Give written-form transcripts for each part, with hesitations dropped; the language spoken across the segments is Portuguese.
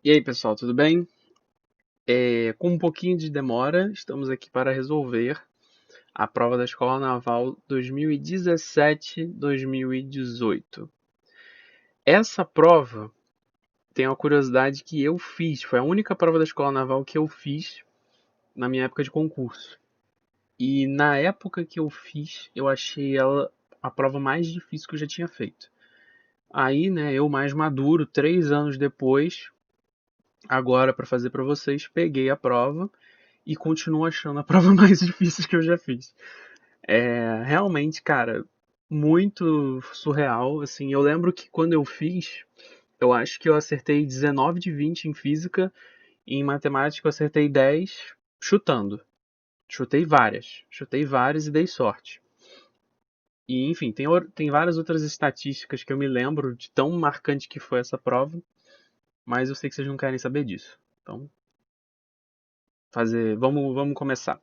E aí, pessoal, tudo bem? Com um pouquinho de demora, estamos aqui para resolver a prova da Escola Naval 2017-2018. Essa prova tem uma curiosidade que eu fiz, foi a única prova da Escola Naval que eu fiz na minha época de concurso. E na época que eu fiz, eu achei ela a prova mais difícil que eu já tinha feito. Aí, né, eu mais maduro, 3 anos depois, agora para fazer para vocês, peguei a prova e continuo achando a prova mais difícil que eu já fiz. Realmente, cara, muito surreal. Assim, eu lembro que quando eu fiz, eu acho que eu acertei 19 de 20 em física e em matemática eu acertei 10 chutando. Chutei várias e dei sorte. E enfim, tem várias outras estatísticas que eu me lembro de tão marcante que foi essa prova, mas eu sei que vocês não querem saber disso. Então, vamos começar.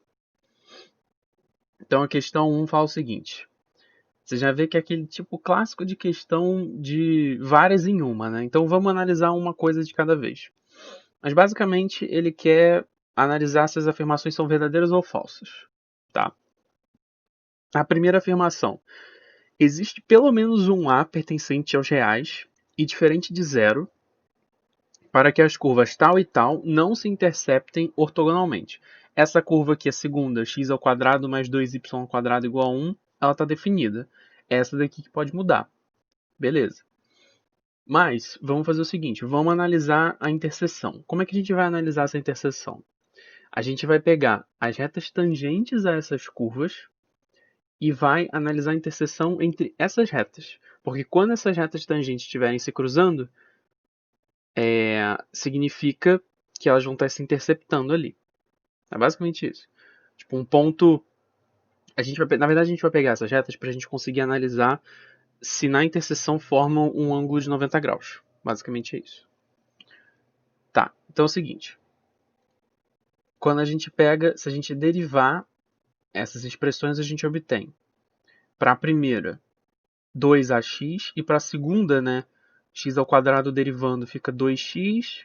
Então a questão um fala o seguinte: você já vê que é aquele tipo clássico de questão de várias em uma, né? Então vamos analisar uma coisa de cada vez. Mas basicamente ele quer analisar se as afirmações são verdadeiras ou falsas, tá? A primeira afirmação: existe pelo menos um A pertencente aos reais e diferente de zero para que as curvas tal e tal não se interceptem ortogonalmente. Essa curva aqui, a segunda, x ao quadrado mais 2y ao quadrado igual a 1, ela está definida. Essa daqui que pode mudar. Beleza. Mas vamos fazer o seguinte, vamos analisar a interseção. Como é que a gente vai analisar essa interseção? A gente vai pegar as retas tangentes a essas curvas e vai analisar a interseção entre essas retas. Porque quando essas retas tangentes estiverem se cruzando, significa que elas vão estar se interceptando ali. É basicamente isso. Tipo, um ponto. Na verdade, a gente vai pegar essas retas para a gente conseguir analisar se na interseção formam um ângulo de 90 graus. Basicamente é isso. Tá, então é o seguinte. Quando a gente pega, se a gente derivar essas expressões, a gente obtém para a primeira 2ax e para a segunda, né, x ao quadrado derivando fica 2x,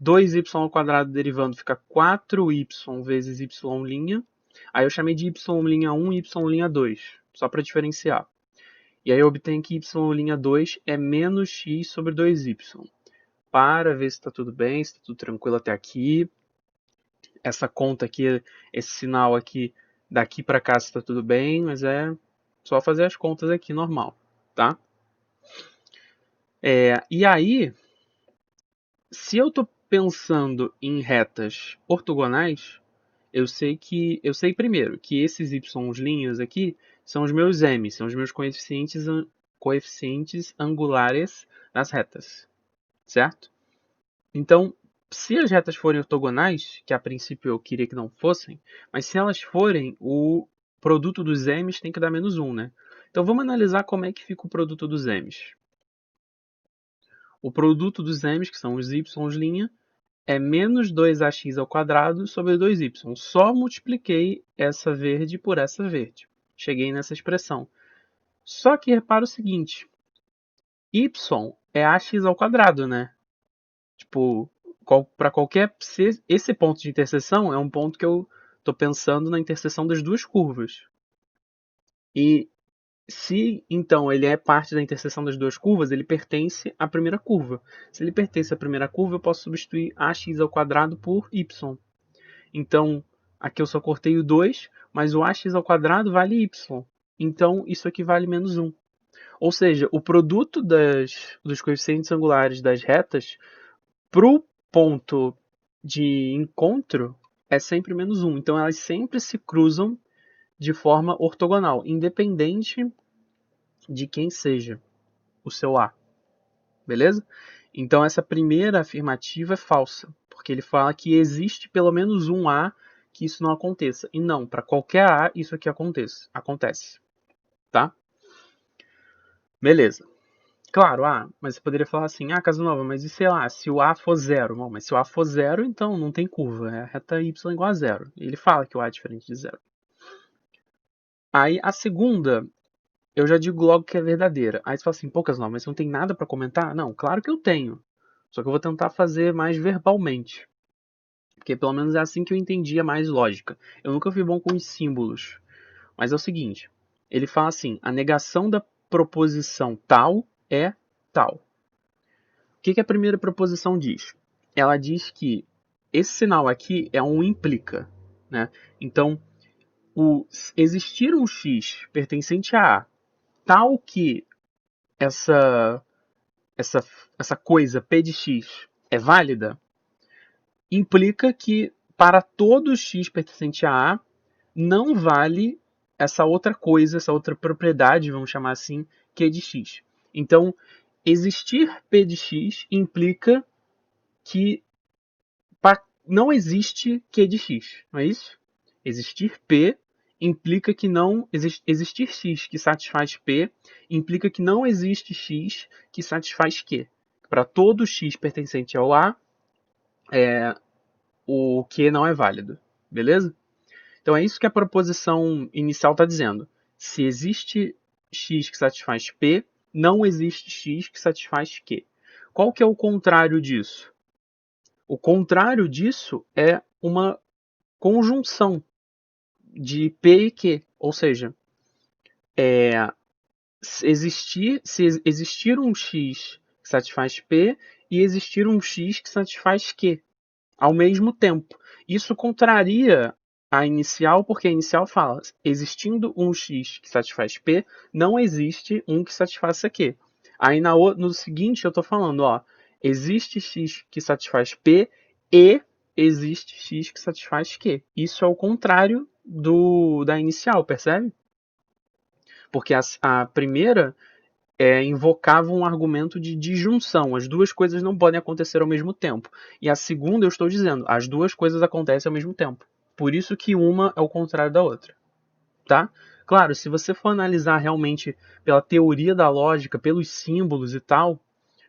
2y ao quadrado derivando fica 4y vezes y'. Aí eu chamei de y'1 e y'2, só para diferenciar. E aí eu obtenho que y'2 é menos x sobre 2y. Para ver se está tudo bem, se está tudo tranquilo até aqui. Essa conta aqui, esse sinal aqui, daqui para cá está tudo bem, mas é só fazer as contas aqui normal, tá? E aí, se eu estou pensando em retas ortogonais, eu sei primeiro que esses y' aqui são os meus m, são os meus coeficientes angulares das retas, certo? Então, se as retas forem ortogonais, que a princípio eu queria que não fossem, mas se elas forem, o produto dos m's tem que dar menos 1, né? Então vamos analisar como é que fica o produto dos m's. O produto dos m's, que são os y', é menos 2ax ao quadrado sobre 2y. Só multipliquei essa verde por essa verde. Cheguei nessa expressão. Só que repara o seguinte, y é ax ao quadrado, né? Tipo, para qualquer. Esse ponto de interseção é um ponto que eu estou pensando na interseção das duas curvas. E se então ele é parte da interseção das duas curvas, ele pertence à primeira curva. Se ele pertence à primeira curva, eu posso substituir ax ao quadrado por y. Então, aqui eu só cortei o 2, mas o ax ao quadrado vale y. Então, isso aqui vale menos 1. Ou seja, o produto dos coeficientes angulares das retas para o ponto de encontro é sempre menos 1. Então elas sempre se cruzam de forma ortogonal, independente de quem seja o seu A. Beleza? Então essa primeira afirmativa é falsa, porque ele fala que existe pelo menos um A que isso não aconteça. E não, para qualquer A isso aqui acontece. Tá? Beleza. Claro, mas você poderia falar assim, Casanova, mas e sei lá, se o A for zero? Bom, mas se o A for zero, então não tem curva, é a reta y igual a zero. Ele fala que o A é diferente de zero. Aí a segunda, eu já digo logo que é verdadeira. Aí você fala assim, pô, Casanova, mas você não tem nada para comentar? Não, claro que eu tenho. Só que eu vou tentar fazer mais verbalmente. Porque pelo menos é assim que eu entendia mais lógica. Eu nunca fui bom com os símbolos. Mas é o seguinte, ele fala assim, a negação da proposição tal é tal. O que a primeira proposição diz? Ela diz que esse sinal aqui é um implica, né? Então, o existir um x pertencente a A, tal que essa, essa, essa coisa P de x é válida, implica que para todo x pertencente a A, não vale essa outra coisa, essa outra propriedade, vamos chamar assim, Q de x. Então, existir P de x implica que não existe Q de x, não é isso? Existir P implica que não existir x que satisfaz P implica que não existe x que satisfaz Q. Para todo x pertencente ao A, o Q não é válido, beleza? Então é isso que a proposição inicial está dizendo. Se existe x que satisfaz P, não existe x que satisfaz Q. Qual que é o contrário disso? O contrário disso é uma conjunção de P e Q. Ou seja, se existir um x que satisfaz P e existir um x que satisfaz Q ao mesmo tempo. Isso contraria a inicial, porque a inicial fala, existindo um x que satisfaz P, não existe um que satisfaça Q. Aí no seguinte eu estou falando, ó, existe x que satisfaz P e existe x que satisfaz Q. Isso é o contrário da inicial, percebe? Porque a primeira invocava um argumento de disjunção. As duas coisas não podem acontecer ao mesmo tempo. E a segunda, eu estou dizendo, as duas coisas acontecem ao mesmo tempo. Por isso que uma é o contrário da outra. Tá? Claro, se você for analisar realmente pela teoria da lógica, pelos símbolos e tal,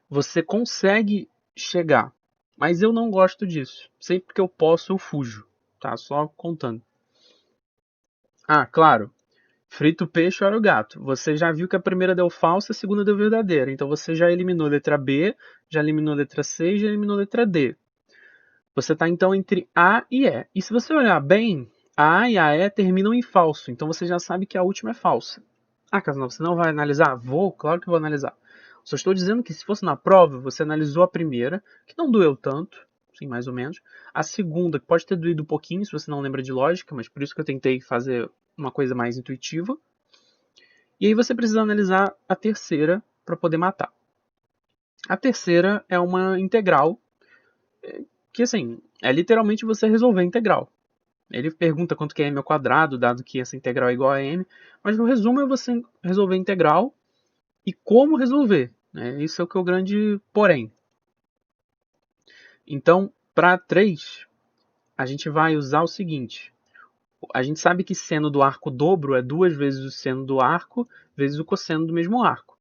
você consegue chegar. Mas eu não gosto disso. Sempre que eu posso, eu fujo. Tá? Só contando. Ah, claro. Frito o peixe, ora o gato. Você já viu que a primeira deu falsa, a segunda deu verdadeira. Então você já eliminou a letra B, já eliminou a letra C e já eliminou a letra D. Você está então entre A e E. E se você olhar bem, a A e a E terminam em falso. Então você já sabe que a última é falsa. Ah, Casanova, você não vai analisar? Vou, claro que vou analisar. Só estou dizendo que se fosse na prova, você analisou a primeira, que não doeu tanto, sim, mais ou menos. A segunda, que pode ter doído um pouquinho, se você não lembra de lógica, mas por isso que eu tentei fazer uma coisa mais intuitiva. E aí você precisa analisar a terceira para poder matar. A terceira é uma integral que, assim, é literalmente você resolver a integral. Ele pergunta quanto que é m ao quadrado, dado que essa integral é igual a m, mas no resumo é você resolver a integral e como resolver. Né? Isso é o que é o grande porém. Então, para 3, a gente vai usar o seguinte. A gente sabe que seno do arco dobro é 2 vezes o seno do arco vezes o cosseno do mesmo arco.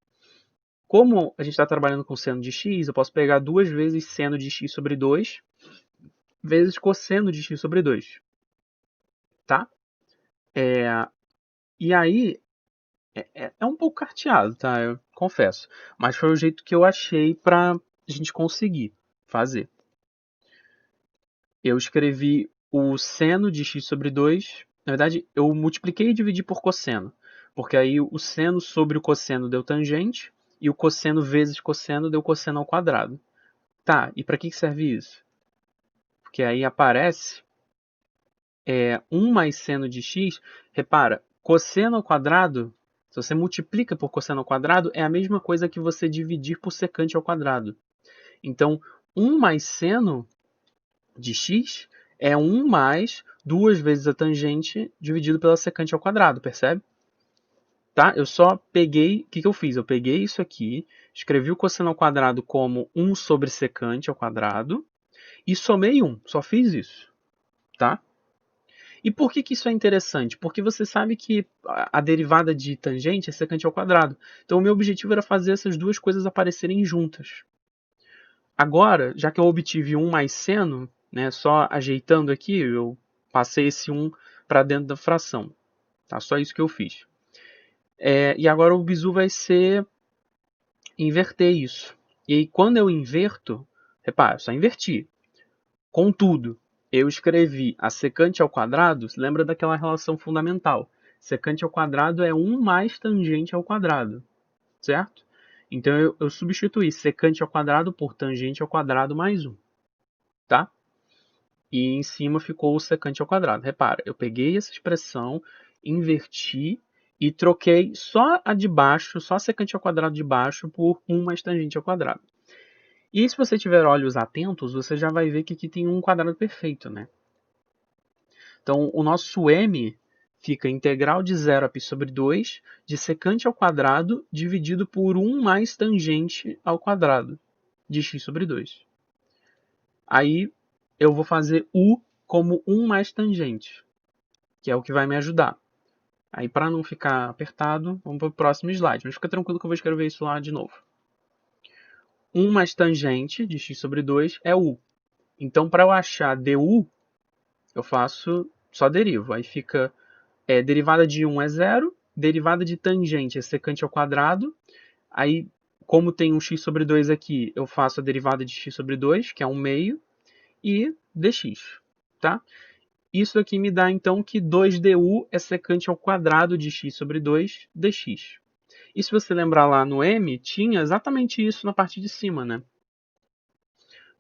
Como a gente está trabalhando com seno de x, eu posso pegar 2 vezes seno de x sobre 2 vezes cosseno de x sobre 2. Tá? E aí, é um pouco carteado, tá? Eu confesso. Mas foi o jeito que eu achei para a gente conseguir fazer. Eu escrevi o seno de x sobre 2. Na verdade, eu multipliquei e dividi por cosseno. Porque aí o seno sobre o cosseno deu tangente. E o cosseno vezes cosseno deu cosseno ao quadrado. Tá, e para que serve isso? Porque aí aparece 1 mais seno de x. Repara, cosseno ao quadrado, se você multiplica por cosseno ao quadrado, é a mesma coisa que você dividir por secante ao quadrado. Então, 1 mais seno de x é 1 mais 2 vezes a tangente dividido pela secante ao quadrado, percebe? Tá? Eu só peguei, o que eu fiz? Eu peguei isso aqui, escrevi o cosseno ao quadrado como 1 sobre secante ao quadrado e somei 1, só fiz isso, tá? E por que isso é interessante? Porque você sabe que a derivada de tangente é secante ao quadrado. Então o meu objetivo era fazer essas duas coisas aparecerem juntas. Agora, já que eu obtive 1 mais seno, né, só ajeitando aqui, eu passei esse 1 para dentro da fração. Tá? Só isso que eu fiz. E agora o bizu vai ser inverter isso. E aí, quando eu inverto, Repara, só inverti. Contudo, eu escrevi a secante ao quadrado, lembra daquela relação fundamental. Secante ao quadrado é 1 mais tangente ao quadrado, certo? Então eu substituí secante ao quadrado por tangente ao quadrado mais 1, tá? E em cima ficou o secante ao quadrado. Repara, eu peguei essa expressão, inverti e troquei só a de baixo, só a secante ao quadrado de baixo por 1 mais tangente ao quadrado. E se você tiver olhos atentos, você já vai ver que aqui tem um quadrado perfeito, né? Então, o nosso m fica integral de 0 a π sobre 2 de secante ao quadrado dividido por 1 mais tangente ao quadrado de x sobre 2. Aí eu vou fazer u como 1 mais tangente, que é o que vai me ajudar. Aí, para não ficar apertado, vamos para o próximo slide. Mas fica tranquilo que eu vou escrever isso lá de novo. 1 mais tangente de x sobre 2 é u. Então, para eu achar du, eu faço só derivo. Aí fica derivada de 1 é 0, derivada de tangente é secante ao quadrado. Aí, como tem um x sobre 2 aqui, eu faço a derivada de x sobre 2, que é 1 meio, e dx, tá? Isso aqui me dá, então, que 2du é secante ao quadrado de x sobre 2 dx. E se você lembrar lá no m, tinha exatamente isso na parte de cima, né?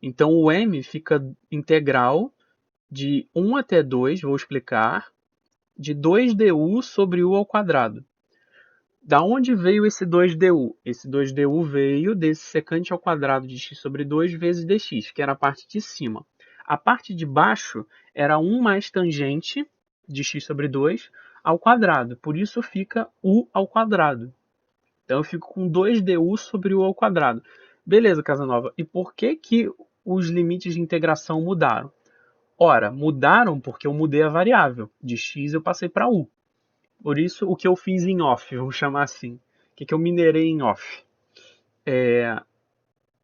Então, o m fica integral de 1 até 2, vou explicar, de 2du sobre u ao quadrado. Da onde veio esse 2du? Esse 2du veio desse secante ao quadrado de x sobre 2 vezes dx, que era a parte de cima. A parte de baixo era 1 mais tangente de x sobre 2 ao quadrado. Por isso fica u ao quadrado. Então eu fico com 2du sobre u ao quadrado. Beleza, Casanova. E por que os limites de integração mudaram? Ora, mudaram porque eu mudei a variável. De x eu passei para u. Por isso, o que eu fiz em off, vamos chamar assim. O que eu minerei em off?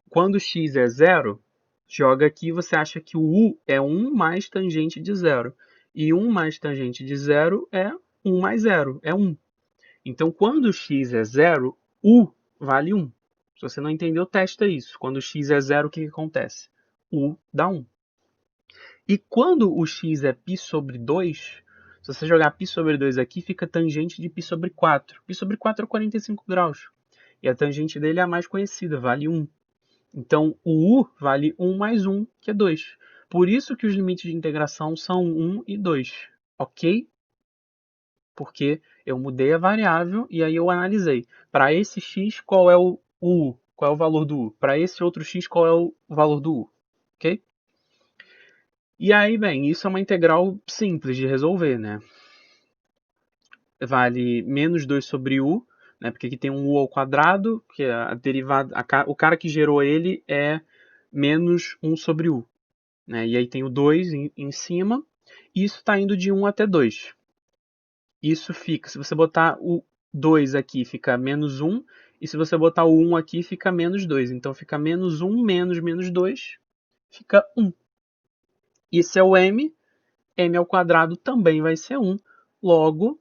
Quando x é 0, joga aqui, você acha que o u é 1 mais tangente de 0. E 1 mais tangente de 0 é 1 mais 0, é 1. Então, quando x é 0, u vale 1. Se você não entendeu, testa isso. Quando x é 0, o que acontece? U dá 1. E quando o x é π sobre 2, se você jogar π sobre 2 aqui, fica tangente de π sobre 4. Π sobre 4 é 45 graus. E a tangente dele é a mais conhecida, vale 1. Então, o u vale 1 mais 1, que é 2. Por isso que os limites de integração são 1 e 2. Ok? Porque eu mudei a variável e aí eu analisei. Para esse x, qual é o u? Qual é o valor do u? Para esse outro x, qual é o valor do u? Ok? E aí, bem, isso é uma integral simples de resolver, né? Vale menos 2 sobre u, né? Porque aqui tem um u ao quadrado, que é a derivada, o cara que gerou ele é menos 1 sobre u. Né? E aí tem o 2 em cima, e isso está indo de 1 até 2. Isso fica, se você botar o 2 aqui, fica menos 1, e se você botar o 1 aqui, fica menos 2. Então fica menos 1 menos menos 2, fica 1. Isso é o m ao quadrado também vai ser 1. Logo,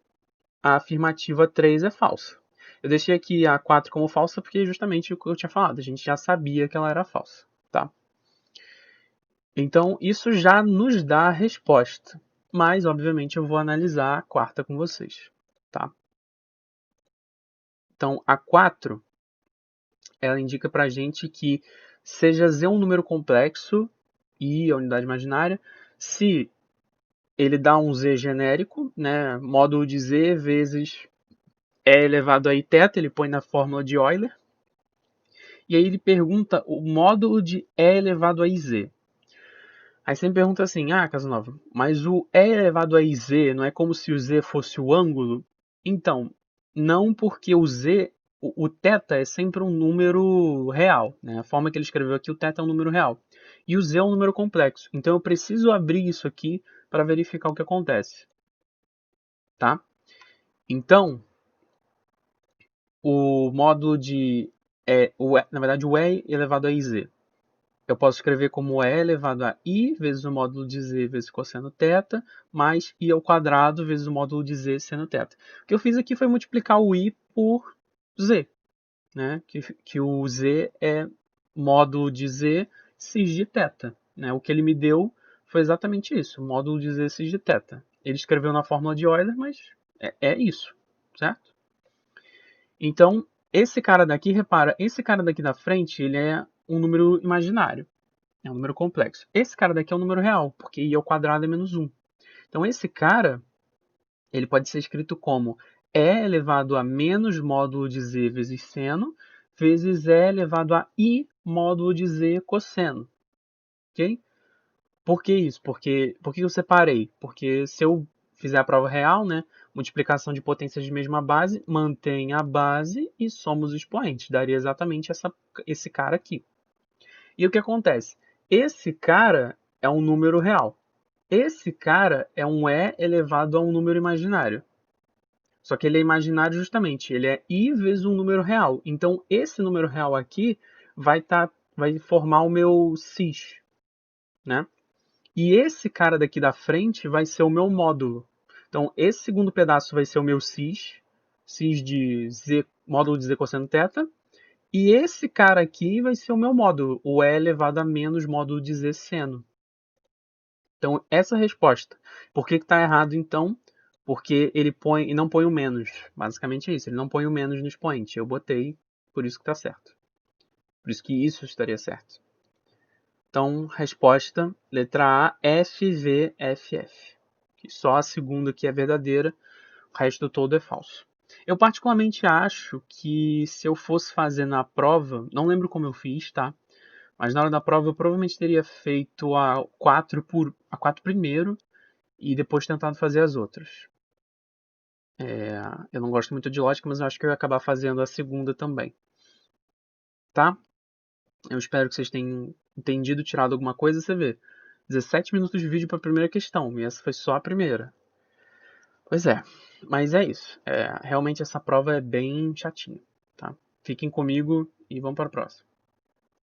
a afirmativa 3 é falsa. Eu deixei aqui a 4 como falsa porque é justamente o que eu tinha falado. A gente já sabia que ela era falsa. Tá? Então, isso já nos dá a resposta. Mas, obviamente, eu vou analisar a quarta com vocês. Tá? Então, a 4, ela indica para a gente que seja z um número complexo e a unidade imaginária, se ele dá um z genérico, né, módulo de z vezes e elevado a i θ, ele põe na fórmula de Euler, e aí ele pergunta o módulo de e elevado a iz. Aí você me pergunta assim, Casanova, mas o e elevado a iz não é como se o z fosse o ângulo? Então, não, porque o z, o θ é sempre um número real, né? A forma que ele escreveu aqui, o θ é um número real. E o z é um número complexo. Então eu preciso abrir isso aqui para verificar o que acontece. Tá? Então, o módulo de na verdade, o e elevado a iz. Eu posso escrever como e elevado a i vezes o módulo de z vezes cosseno θ, mais i ao quadrado vezes o módulo de z seno θ. O que eu fiz aqui foi multiplicar o i por z, né? Que o z é módulo de z cis de θ. Né? O que ele me deu foi exatamente isso, o módulo de Z cis de θ. Ele escreveu na fórmula de Euler, mas é isso, certo? Então, esse cara daqui, repara, esse cara daqui da frente, ele é um número imaginário, é um número complexo. Esse cara daqui é um número real, porque i ao quadrado é menos 1. Então, esse cara, ele pode ser escrito como e elevado a menos módulo de z vezes seno, vezes e elevado a i módulo de z cosseno. Ok? Por que isso? Por que eu separei? Porque se eu fizer a prova real, né, multiplicação de potências de mesma base, mantém a base e soma os expoentes. Daria exatamente esse cara aqui. E o que acontece? Esse cara é um número real. Esse cara é um e elevado a um número imaginário. Só que ele é imaginário justamente, ele é i vezes um número real. Então, esse número real aqui vai formar o meu cis, né? E esse cara daqui da frente vai ser o meu módulo. Então, esse segundo pedaço vai ser o meu cis, cis de z, módulo de z cosseno θ. E esse cara aqui vai ser o meu módulo, o e elevado a menos módulo de z seno. Então, essa é a resposta. Por que está errado, então? Porque ele põe e não põe o menos. Basicamente é isso. Ele não põe o menos no expoente. Eu botei, por isso que está certo. Por isso que isso estaria certo. Então, resposta, letra A, F, V, F, F. Só a segunda que é verdadeira, o resto todo é falso. Eu particularmente acho que se eu fosse fazer na prova, não lembro como eu fiz, tá? Mas na hora da prova eu provavelmente teria feito a 4 primeiro e depois tentado fazer as outras. Eu não gosto muito de lógica, mas eu acho que eu ia acabar fazendo a segunda também. Tá? Eu espero que vocês tenham entendido, tirado alguma coisa. Você vê, 17 minutos de vídeo para a primeira questão, e essa foi só a primeira. Pois é, mas é isso. Realmente essa prova é bem chatinha. Tá? Fiquem comigo e vamos para a próxima.